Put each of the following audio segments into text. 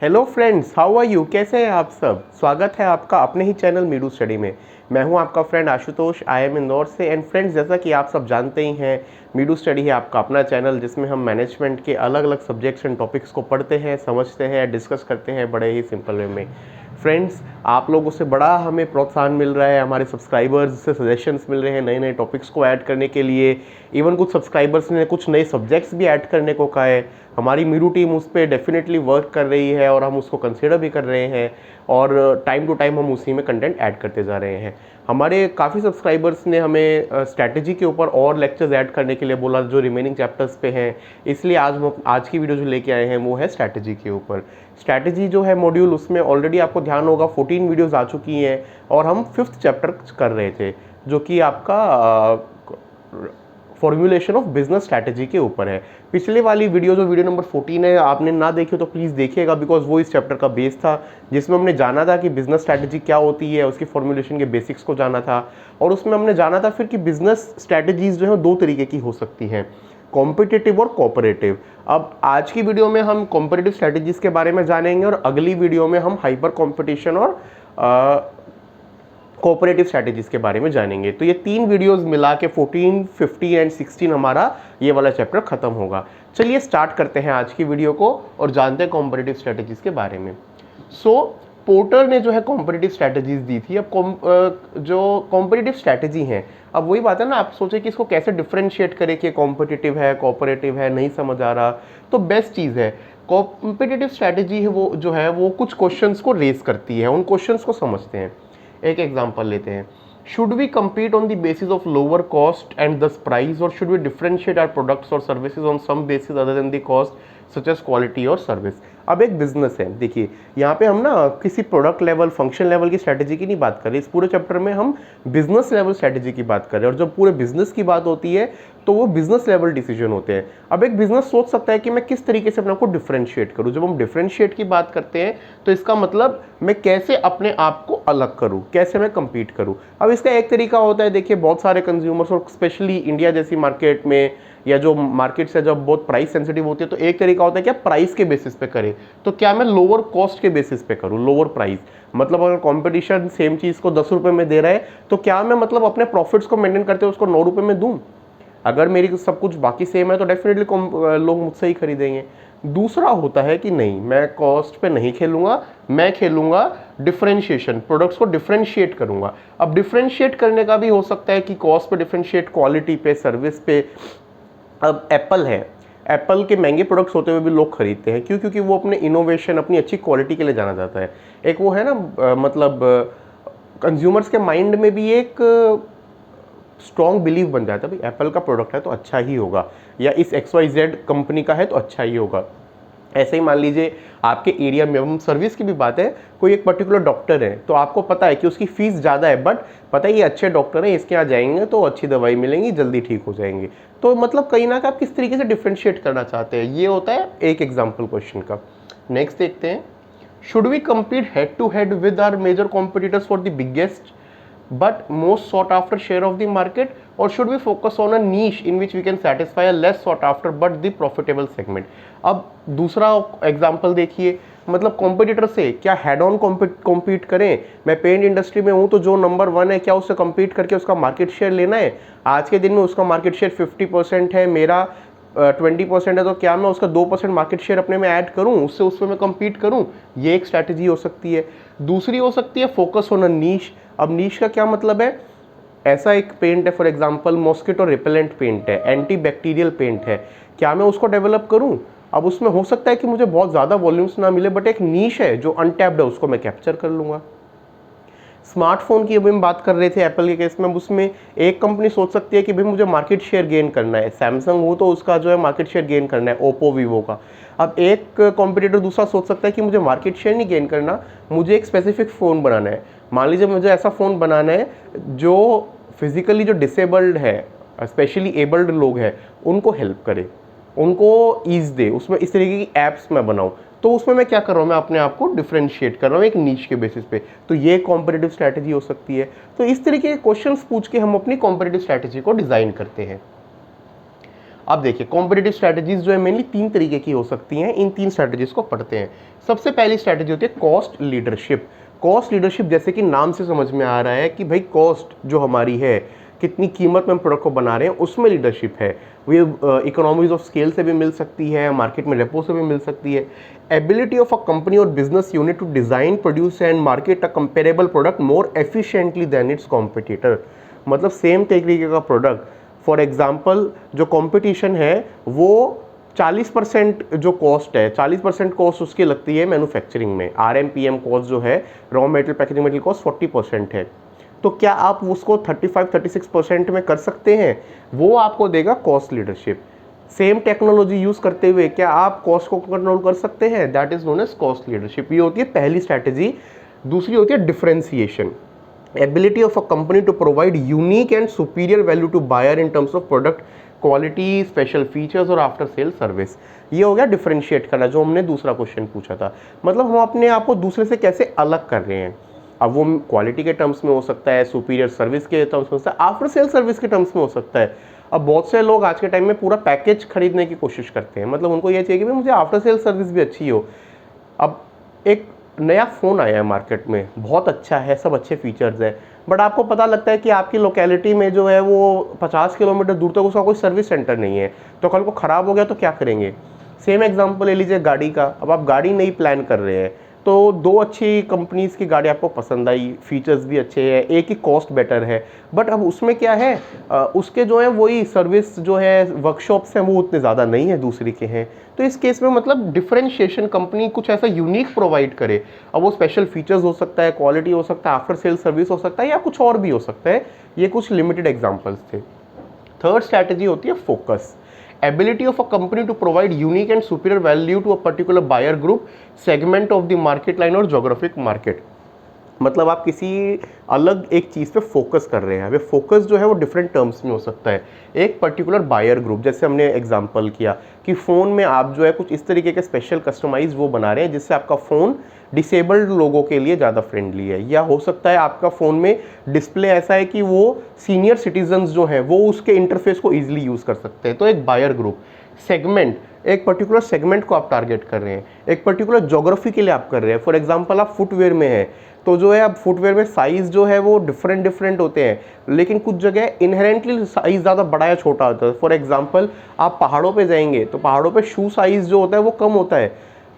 Hello friends, how are you? कैसे हैं आप सब? स्वागत है आपका अपने ही चैनल मीडू स्टडी में। मैं हूं आपका friend Ashutosh, I am Indore से। एंड फ्रेंड्स, जैसा कि आप सब जानते ही हैं, मीडू स्टडी है आपका अपना चैनल जिसमें हम मैनेजमेंट के अलग अलग सब्जेक्ट्स एंड टॉपिक्स को पढ़ते हैं, समझते हैं, डिस्कस करते हैं बड़े ही सिंपल वे में। फ्रेंड्स, आप लोगों से बड़ा हमें प्रोत्साहन मिल रहा है, हमारे सब्सक्राइबर्स से सजेशंस मिल रहे हैं नए नए टॉपिक्स को ऐड करने के लिए। इवन कुछ सब्सक्राइबर्स ने कुछ नए सब्जेक्ट्स भी ऐड करने को कहा है। हमारी मीरू टीम उस पर डेफिनेटली वर्क कर रही है और हम उसको कंसिडर भी कर रहे हैं, और टाइम टू टाइम हम उसी में कंटेंट ऐड करते जा रहे हैं। हमारे काफ़ी सब्सक्राइबर्स ने हमें स्ट्रैटेजी के ऊपर और लेक्चर्स ऐड करने के लिए बोला, जो रिमेनिंग चैप्टर्स पे हैं। इसलिए आज की वीडियो जो लेके आए हैं वो है स्ट्रैटेजी के ऊपर। स्ट्रैटेजी जो है मॉड्यूल, उसमें ऑलरेडी आपको ध्यान होगा 14 वीडियोज़ आ चुकी हैं और हम 5th चैप्टर कर रहे थे, जो कि आपका फॉर्मूलेशन ऑफ बिजनेस स्ट्रैटेजी के ऊपर है। पिछले वाली वीडियो जो वीडियो नंबर 14 है, आपने ना देखी हो तो प्लीज़ देखिएगा, बिकॉज वो इस चैप्टर का बेस था, जिसमें हमने जाना था कि बिजनेस स्ट्रैटेजी क्या होती है, उसकी फॉर्मूलेशन के बेसिक्स को जाना था। और उसमें हमने जाना था फिर कि बिजनेस स्ट्रैटेजीज जो है दो तरीके की हो सकती हैं, कॉम्पिटिटिव और कोऑपरेटिव। अब आज की वीडियो में हम कॉम्पिटिटिव स्ट्रैटेजीज के बारे में जानेंगे और अगली वीडियो में हम हाइपर कॉम्पिटिशन और कोऑपरेटिव स्ट्रैटेजीज के बारे में जानेंगे। तो ये 3 वीडियोस मिला के 14, 15 एंड 16 हमारा ये वाला चैप्टर खत्म होगा। चलिए स्टार्ट करते हैं आज की वीडियो को और जानते हैं कॉम्पिटिटिव स्ट्रैटेजीज के बारे में। पोर्टर ने जो है कॉम्पिटिटिव स्ट्रैटेजीज दी थी। अब जो कॉम्पिटिटिव स्ट्रैटेजी हैं, अब वही बात है ना, आप सोचे कि इसको कैसे डिफरेंशिएट करें कि कॉम्पिटिटिव है, कोऑपरेटिव है, नहीं समझ आ रहा। तो बेस्ट चीज़ है, कॉम्पिटिटिव स्ट्रैटेजी है वो जो है वो कुछ क्वेश्चंस को रेज करती है। उन क्वेश्चंस को समझते हैं। एक एग्जांपल लेते हैं, should we compete on the basis of lower cost and thus price, or should we differentiate our products or services on some basis other than the cost such as quality or service? अब एक business है, देखिए यहाँ पे हम ना किसी product level, function level की स्ट्रैटेजी की नहीं बात कर रहे। इस पूरे चैप्टर में हम बिजनेस लेवल स्ट्रैटेजी की बात कर रहे हैं, और जब पूरे बिजनेस की बात होती है तो वो बिजनेस लेवल डिसीजन होते हैं। अब एक बिजनेस सोच सकता है कि मैं किस तरीके से अपने आप को डिफरेंशिएट करूँ। जब हम डिफरेंशिएट की बात करते हैं तो इसका मतलब मैं कैसे अपने आप को अलग करूँ, कैसे मैं compete करूँ। अब इसका एक तरीका होता है, देखिए बहुत सारे कंज्यूमर्स और स्पेशली इंडिया जैसी मार्केट में, या जो मार्केट्स है जब बहुत प्राइस सेंसिटिव होती है, तो एक तरीका होता है क्या, प्राइस के बेसिस पे करें। तो क्या मैं लोअर कॉस्ट के बेसिस पे करूँ, लोअर प्राइस। मतलब अगर कंपटीशन सेम चीज़ को 10 रुपये में दे रहा है, तो क्या मैं मतलब अपने प्रॉफिट्स को मेंटेन करते हुए उसको 9 रुपये में दूँ? अगर मेरी सब कुछ बाकी सेम है तो डेफिनेटली लोग मुझसे ही खरीदेंगे। दूसरा होता है कि नहीं, मैं कॉस्ट पे नहीं खेलूंगा, मैं खेलूंगा डिफरेंशिएशन, प्रोडक्ट्स को डिफरेंशिएट करूंगा। अब डिफरेंशिएट करने का भी हो सकता है कि कॉस्ट पे डिफरेंशिएट, क्वालिटी पे, सर्विस पे। अब एप्पल है, एप्पल के महंगे प्रोडक्ट्स होते हुए भी लोग खरीदते हैं। क्यों? क्योंकि वो अपने इनोवेशन, अपनी अच्छी क्वालिटी के लिए जाना जाता है। एक वो है ना, मतलब कंज्यूमर्स के माइंड में भी एक स्ट्रॉन्ग बिलीव बन जाता है, भाई एप्पल का प्रोडक्ट है तो अच्छा ही होगा, या इस XYZ कंपनी का है तो अच्छा ही होगा। ऐसे ही मान लीजिए आपके एरिया में, हम सर्विस की भी बात है, कोई एक पर्टिकुलर डॉक्टर है तो आपको पता है कि उसकी फीस ज़्यादा है, बट पता है ये अच्छे डॉक्टर हैं, इसके यहाँ जाएंगे तो अच्छी दवाई मिलेंगी, जल्दी ठीक हो जाएंगे। तो मतलब कहीं ना कहीं आप किस तरीके से डिफ्रेंशिएट करना चाहते हैं, ये होता है एक एग्जाम्पल क्वेश्चन का। नेक्स्ट देखते हैं, should we compete head to head with our major competitors for the biggest but most sought after share of the market, or should we focus on a niche in which we can satisfy a less sought after but the profitable segment? अब दूसरा example देखिए, मतलब competitor से क्या head on compete करें। मैं paint industry में हूं तो जो नंबर 1 है, क्या उससे कम्पीट करके उसका मार्केट शेयर लेना है? आज के दिन में उसका मार्केट शेयर 50% है, मेरा 20% है, तो क्या मैं उसका 2% मार्केट शेयर अपने में ऐड करूं, उससे उसमें मैं कम्पीट करूं? ये एक स्ट्रैटेजी हो सकती है। दूसरी हो सकती है फोकस ऑन अ नीश। अब नीश का क्या मतलब है, ऐसा एक पेंट है, for example mosquito repellent paint है, एंटी बैक्टीरियल पेंट है, क्या मैं उसको डेवलप करूं? अब उसमें हो सकता है कि मुझे बहुत ज़्यादा वॉल्यूम्स ना मिले, बट एक नीश है जो अनटैप्ड है, उसको मैं कैप्चर कर लूँगा। स्मार्टफोन की अभी हम बात कर रहे थे एप्पल के केस में, उसमें एक कंपनी सोच सकती है कि भाई मुझे मार्केट शेयर गेन करना है, सैमसंग हो तो उसका जो है मार्केट शेयर गेन करना है, ओप्पो, वीवो का। अब एक कॉम्पिटिटर दूसरा सोच सकता है कि मुझे मार्केट शेयर नहीं गेन करना, मुझे एक स्पेसिफिक फ़ोन बनाना है। मान लीजिए मुझे ऐसा फ़ोन बनाना है जो फिजिकली जो डिसेबल्ड है, स्पेशली एबल्ड लोग हैं, उनको हेल्प करे, उनको ईज़ दे, उसमें इस तरीके की ऐप्स मैं बनाऊँ। तो उसमें मैं क्या कर रहा हूँ, मैं अपने आप को डिफरेंशिएट कर रहा हूँ एक नीच के बेसिस पे। तो ये कॉम्पिटिटिव स्ट्रैटेजी हो सकती है। तो इस तरीके के क्वेश्चंस पूछ के हम अपनी कॉम्पिटिटिव स्ट्रैटेजी को डिज़ाइन करते हैं। अब देखिए कॉम्पिटिटिव स्ट्रैटेजीज जो है मेनली 3 तरीके की हो सकती हैं, इन 3 स्ट्रैटेजीज को पढ़ते हैं। सबसे पहली स्ट्रैटेजी होती है कॉस्ट लीडरशिप। कॉस्ट लीडरशिप जैसे कि नाम से समझ में आ रहा है कि भाई कॉस्ट जो हमारी है, कितनी कीमत में हम प्रोडक्ट को बना रहे हैं, उसमें लीडरशिप है। ये इकोनॉमीज ऑफ स्केल से भी मिल सकती है, मार्केट में रेपो से भी मिल सकती है। एबिलिटी ऑफ अ कंपनी और business unit to design, produce and market a comparable product more efficiently than its competitor. मतलब सेम तरीके का प्रोडक्ट, फॉर एग्जाम्पल जो कंपटीशन है वो 40% जो कॉस्ट है, 40% कॉस्ट उसकी लगती है मैन्युफैक्चरिंग में। RMPM कॉस्ट जो है, raw material packaging material cost 40% है। तो क्या आप उसको 35-36% में कर सकते हैं? वो आपको देगा cost leadership. Same technology use करते हुए क्या आप कॉस्ट को कंट्रोल कर सकते हैं? That is known as cost leadership. ये होती है पहली स्ट्रैटेजी। दूसरी होती है differentiation. Ability of a company to provide unique and superior value to buyer in terms of product quality, special features और आफ्टर सेल सर्विस। ये हो गया डिफरेंशिएट करना, जो हमने दूसरा क्वेश्चन पूछा था। मतलब हम अपने आप को दूसरे से कैसे अलग कर रहे हैं। अब वो क्वालिटी के टर्म्स में हो सकता है, सुपीरियर सर्विस के टर्म्स में हो सकता है, आफ्टर सेल सर्विस के टर्म्स में हो सकता है। अब बहुत से लोग आज के टाइम में पूरा पैकेज खरीदने की कोशिश करते हैं, मतलब उनको ये चाहिए कि भाई मुझे आफ्टर सेल सर्विस भी अच्छी हो। अब एक नया फ़ोन आया है मार्केट में, बहुत अच्छा है, सब अच्छे फीचर्स है, बट आपको पता लगता है कि आपकी लोकेलिटी में जो है वो 50 किलोमीटर दूर तक उसका कोई सर्विस सेंटर नहीं है, तो कल को ख़राब हो गया तो क्या करेंगे? सेम एग्जांपल ले लीजिए गाड़ी का। अब आप गाड़ी नहीं प्लान कर रहे हैं, तो दो अच्छी कंपनीज़ की गाड़ी आपको पसंद आई, फीचर्स भी अच्छे हैं, एक ही कॉस्ट बेटर है, बट अब उसमें क्या है, उसके जो है वही सर्विस जो है वर्कशॉप्स हैं वो उतने ज़्यादा नहीं है दूसरी के हैं। तो इस केस में मतलब डिफरेंशिएशन, कंपनी कुछ ऐसा यूनिक प्रोवाइड करे। अब वो स्पेशल फीचर्स हो सकता है, क्वालिटी हो सकता है, आफ्टर सेल सर्विस हो सकता है, या कुछ और भी हो सकता है। ये कुछ लिमिटेड एग्जाम्पल्स थे। थर्ड स्ट्रैटेजी होती है focus. Ability of a company to provide unique and superior value to a particular buyer group, segment of the market line और geographic market। मतलब आप किसी अलग एक चीज़ पे फोकस कर रहे हैं। अब फोकस जो है वो डिफरेंट टर्म्स में हो सकता है। एक पर्टिकुलर बायर ग्रुप, जैसे हमने एग्जांपल किया कि फ़ोन में आप जो है कुछ इस तरीके के स्पेशल कस्टमाइज वो बना रहे हैं जिससे आपका फ़ोन डिसेबल्ड लोगों के लिए ज़्यादा फ्रेंडली है, या हो सकता है आपका फ़ोन में डिस्प्ले ऐसा है कि वो सीनियर सिटीजन्स जो हैं वो उसके इंटरफेस को ईजिली यूज़ कर सकते हैं। तो एक बायर ग्रुप। सेगमेंट, एक पर्टिकुलर सेगमेंट को आप टारगेट कर रहे हैं, एक पर्टिकुलर ज्योग्राफी के लिए आप कर रहे हैं। फॉर एग्जांपल आप फुटवेयर में हैं, तो जो है अब फुटवेयर में साइज़ जो है वो डिफरेंट होते हैं, लेकिन कुछ जगह इनहेरेंटली साइज़ ज़्यादा बड़ा या छोटा होता है। फॉर एग्जांपल आप पहाड़ों पे जाएंगे तो पहाड़ों पे शू साइज़ जो होता है वो कम होता है,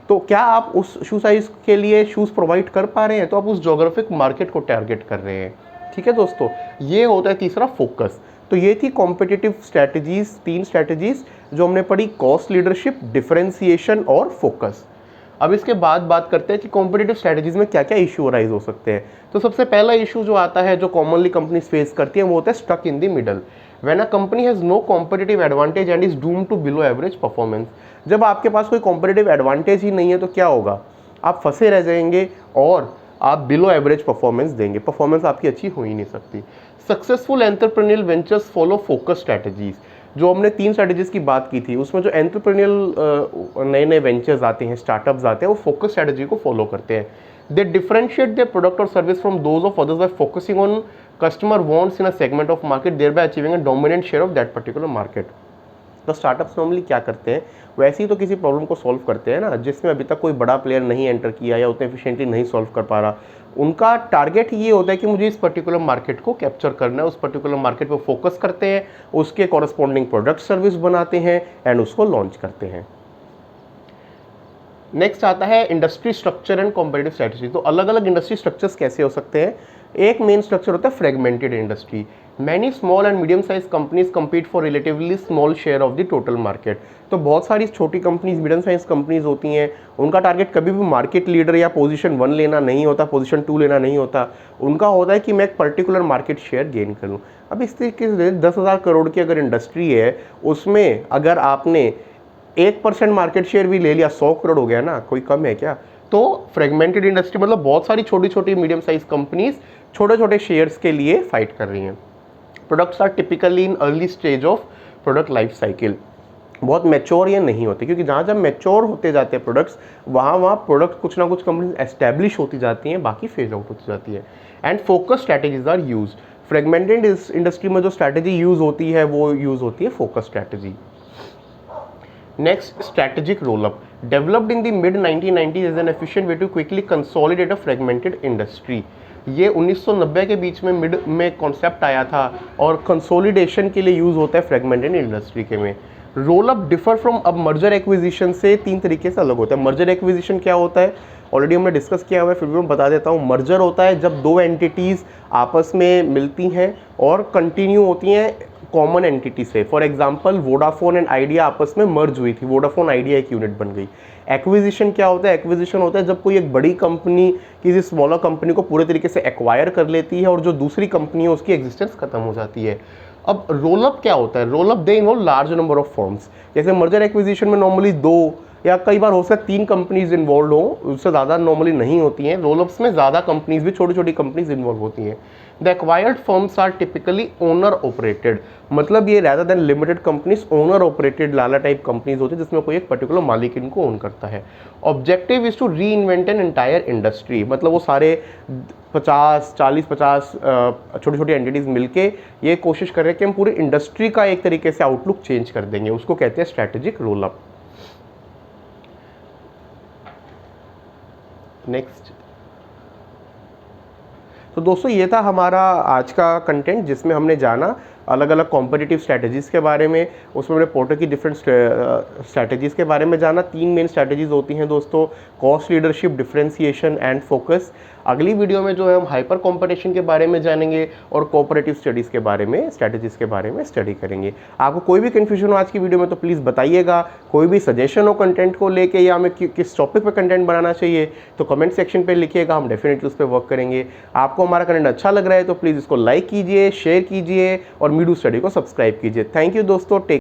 तो क्या आप उस शू साइज़ के लिए शूज़ प्रोवाइड कर पा रहे हैं? तो आप उस जोग्राफिक मार्केट को टारगेट कर रहे हैं। ठीक है दोस्तों, ये होता है तीसरा फोकस। तो ये थी कॉम्पिटिटिव स्ट्रैटेजीज, 3 स्ट्रैटेजीज जो हमने पढ़ी, कॉस्ट लीडरशिप, डिफरेंशिएशन और फोकस। अब इसके बाद बात करते हैं कि कॉम्पिटिटिव स्ट्रैटेजीज में क्या क्या इशू अराइज हो सकते हैं। तो सबसे पहला इशू जो आता है, जो कॉमनली कंपनीज फेस करती है, वो होता है stuck in the middle. When a company has no competitive advantage and is doomed to below average performance. जब आपके पास कोई कॉम्पिटिटिव एडवांटेज ही नहीं है तो क्या होगा? आप फंसे रह जाएंगे और आप बिलो एवरेज परफॉर्मेंस देंगे, परफॉर्मेंस आपकी अच्छी हो ही नहीं सकती। Successful entrepreneurial ventures follow focus strategies. जो हमने 3 स्ट्रैटेजीज की बात की थी, उसमें जो एंटरप्रेन्योरियल नए नए वेंचर्स आते हैं, स्टार्टअप्स आते हैं, वो फोकस स्ट्रैटेजी को फॉलो करते हैं। दे डिफरेंशिएट देयर प्रोडक्ट और service from those of others bye focusing on customer wants in a segment of market, thereby achieving a dominant share of that particular market. तो startups normally क्या करते हैं, वैसे ही तो किसी प्रॉब्लम को सॉल्व करते हैं ना, जिसमें अभी तक कोई बड़ा प्लेयर नहीं एंटर किया या उतने एफिशिएंटली नहीं सॉल्व कर पा रहा। उनका टारगेट ये होता है कि मुझे इस पर्टिकुलर मार्केट को कैप्चर करना है, उस पर्टिकुलर मार्केट पर फोकस करते हैं, उसके कॉरस्पॉन्डिंग प्रोडक्ट सर्विस बनाते हैं एंड उसको लॉन्च करते हैं। नेक्स्ट आता है industry structure and competitive strategy. तो अलग अलग इंडस्ट्री स्ट्रक्चर्स कैसे हो सकते हैं? एक मेन स्ट्रक्चर होता है fragmented industry. Many small and medium size companies compete for relatively small share of the total market. तो बहुत सारी छोटी कंपनीज, मीडियम साइज कंपनीज होती हैं, उनका टारगेट कभी भी मार्केट लीडर या पोजीशन 1 लेना नहीं होता, पोजीशन 2 लेना नहीं होता। उनका होता है कि मैं एक पर्टिकुलर मार्केट शेयर गेन करूँ। अब इस तरीके से 10,000 करोड़ की अगर इंडस्ट्री है, उसमें अगर आपने 1% मार्केट शेयर भी ले लिया, 100 करोड़ हो गया ना, कोई कम है क्या? तो फ्रेगमेंटेड इंडस्ट्री मतलब बहुत सारी छोटी छोटी मीडियम साइज कंपनीज छोटे छोटे शेयर्स के लिए फाइट कर रही हैं। Products are typically in early stage of product life cycle. बहुत मैच्योर ये नहीं होते, क्योंकि जहाँ जब मैच्योर होते जाते हैं प्रोडक्ट्स, वहाँ प्रोडक्ट कुछ ना कुछ कंपनीज एस्टैब्लिश होती जाती हैं, बाकी फेज आउट होती जाती है। And focus strategies are used. Fragmented industry में जो स्ट्रैटेजी यूज़ होती है वो यूज़ होती है focus strategy. Next, strategic roll up, developed in the mid 1990s as an efficient way to quickly consolidate a fragmented industry. ये 1990 के बीच में मिड में कॉन्सेप्ट आया था और कंसोलिडेशन के लिए यूज़ होता है फ्रेगमेंटेड इंडस्ट्री के में। रोल अप डिफर फ्रॉम, अब मर्जर एक्विजिशन से 3 तरीके से अलग होता है। मर्जर एक्विजिशन क्या होता है, ऑलरेडी हमने डिस्कस किया हुआ है, फिर भी मैं बता देता हूँ। मर्जर होता है जब 2 एंटिटीज़ आपस में मिलती हैं और कंटिन्यू होती हैं कॉमन एंटिटी से। For example Vodafone and idea आपस में मर्ज हुई थी, वोडाफोन आइडिया एक यूनिट बन गई। एक्विजिशन क्या होता है, एक्विजिशन होता है जब कोई एक बड़ी कंपनी किसी स्मॉलर कंपनी को पूरे तरीके से एक्वायर कर लेती है और जो दूसरी कंपनी है उसकी एग्जिस्टेंस खत्म हो जाती है। अब रोल अप क्या होता है, roll up they involve large number of firms. जैसे मर्जर एक्विजिशन में नॉर्मली 2 या कई बार हो सकता है 3 कंपनीज इन्वॉल्व हो, उससे ज़्यादा नॉर्मली नहीं होती हैं। रोल अप्स में ज़्यादा कंपनीज भी, छोटी छोटी कंपनीज इन्वॉल्व होती हैं। The acquired firms are typically owner operated, मतलब ये rather than limited companies owner operated लाला टाइप कंपनीज होती है जिसमें कोई एक पर्टिकुलर मालिक इनको ओन करता है। Objective is to reinvent an entire industry, मतलब वो सारे 40-50 छोटी छोटी एंटिटीज़ मिलके ये कोशिश कर रहे हैं कि हम पूरी इंडस्ट्री का एक तरीके से आउटलुक चेंज कर देंगे, उसको कहते हैं स्ट्रैटेजिक रोल अप। नेक्स्ट, तो दोस्तों ये था हमारा आज का कंटेंट जिसमें हमने जाना अलग अलग कॉम्पिटिटिव स्ट्रैटेजीज़ के बारे में, उसमें हमने पोर्टर की डिफरेंट स्ट्रैटेजीज़ के बारे में जाना। 3 मेन स्ट्रैटेजीज़ होती हैं दोस्तों, cost leadership, differentiation and focus. अगली वीडियो में जो है हम हाइपर कॉम्पिटिशन के बारे में जानेंगे और कोऑपरेटिव स्टडीज़ के बारे में, स्ट्रैटेजीज़ के बारे में स्टडी करेंगे। आपको कोई भी कन्फ्यूजन हो आज की वीडियो में तो प्लीज़ बताइएगा। कोई भी सजेशन हो कंटेंट को लेके या हमें किस टॉपिक पर कंटेंट बनाना चाहिए तो कमेंट सेक्शन पर लिखिएगा, हम डेफिनेटली उस पर वर्क करेंगे। आपको हमारा कंटेंट अच्छा लग रहा है तो प्लीज़ इसको लाइक कीजिए, शेयर कीजिए और मीडू स्टडी को सब्सक्राइब कीजिए। थैंक यू दोस्तों, टेक